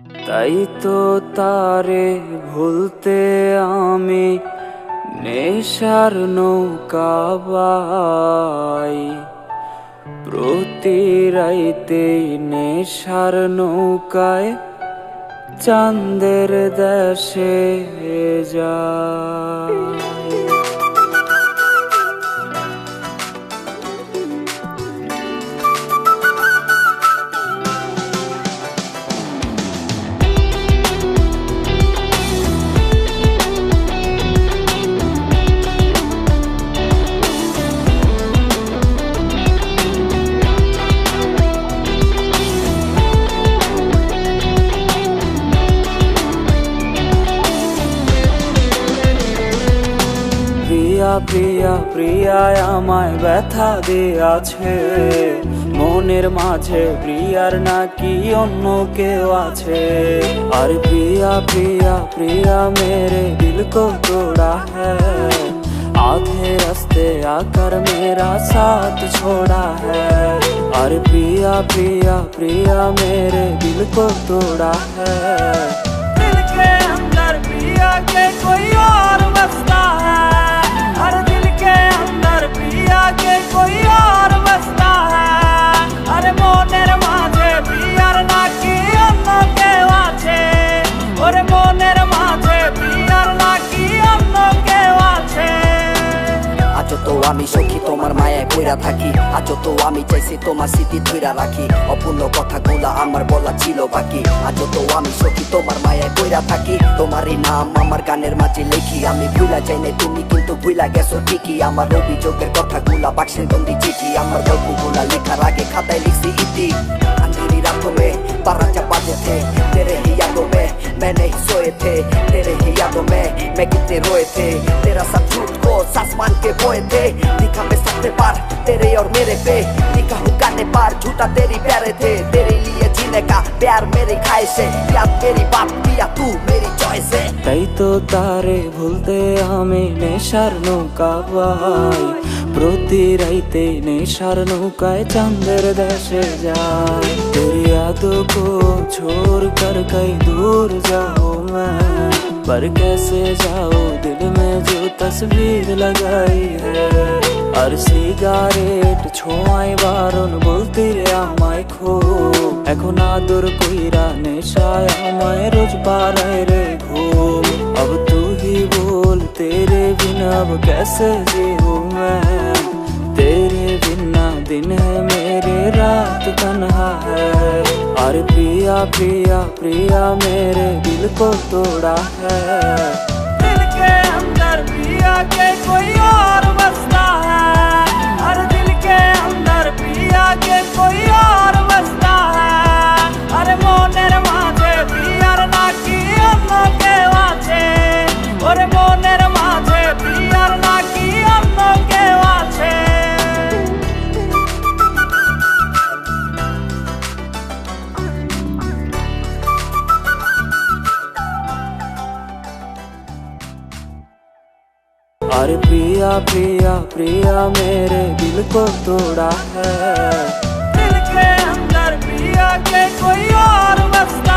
তাই তো তারে ভুলতে আমি নেশার নৌকা বাই, প্রতি রাইতে নেশার নৌকায় চাঁদের দেশে যায়। প্রিয়া প্রিয়া প্রিয়ায় আমায় ব্যথা দিয়াছে, মনের মাঝে প্রিয়ার নাকি অন্য কেউ আছে। আর প্রিয়া প্রিয়া প্রিয়া मेरे दिल को तोड़ा है, आधे रास्ते आकर मेरा साथ छोड़ा है। और प्रिया प्रिया प्रिया मेरे दिल को तोड़ा है, दिल के अंदर प्रिया के कोई और बसता है। हर दिल के अंदर प्रिया के कोई और बसता है। अरे मोनेर माझे प्रियार नाकी अन्न केउ आछे, ओरे मोनेर माझे प्रियार नाकी अन्न केउ आछे। আজও তো আমি সখী তোমার মায়ায় পইরা থাকি, আজও তো আমি চাইছি তোমার স্মৃতি ধইরা রাখি, অপূর্ণ কথাগুলা আমার বলা ছিল বাকি। আজও তো আমি সখী তোমার মায়ায় পইরা থাকি, তোমারই নাম আমার গানের মাঝে লেখি। আমি ভুলা যাই না তুমি কিন্তু ভুলা গেছো ঠিকই, আমার অভিযোগের কথাগুলা বাক্সের বন্দি চিঠি। আমার গল্পগুলা লেখার আগে খাতায় লিখছি ইতি। अंधेरी रातों में 12 बजे थे, तेरे ही यादों में मैं नहीं सोए थे, तेरे ही यादों में मैं कितने रोए थे। तेरा साथ झूठ को सांस मान के बोए थे, लिखा मैं सबसे पार तेरे और मेरे पे, लिखा हूँ गाने पार झूठा तेरी प्यारे थे। तेरे लिए जीने का प्यार मेरी ख्वाहिश है, याद मेरी बात पिया तू मेरी चॉइस है। তাই তো তারে ভুলতে আমি নেশার নৌকা বাই, প্রতি রাইতে নেশার নৌকায় চাঁদের দেশে যায়। तेरी यादों को छोड़ कर कहीं दूर जाओ मैं, पर कैसे जाओ दिल में जो तस्वीर लगाई है। আর সিগারেট ছোঁয়ায় বারণ বলতে রে আমায় খো, এখন আদর কইরা নেশায় আমায় রোজ পারায় রে ঘুম। अब तू ही बोल तेरे बिना अब कैसे जीऊं मैं, तेरे बिना दिन है मेरे रात तन्हा है। और प्रिया प्रिया प्रिया मेरे दिल को तोड़ा है, दिल के अंदर प्रिया के कोई और बसता है। हर दिल के अंदर प्रिया के कोई और बसता है। अरे मोनेर माझे प्रियार नाकी अन्न केउ आछे, ओरे मोनेर माझे प्रियार नाकी अन्न केउ आछे। और प्रिया प्रिया प्रिया मेरे दिल को तोड़ा है, दिल के अंदर प्रिया के कोई और बसता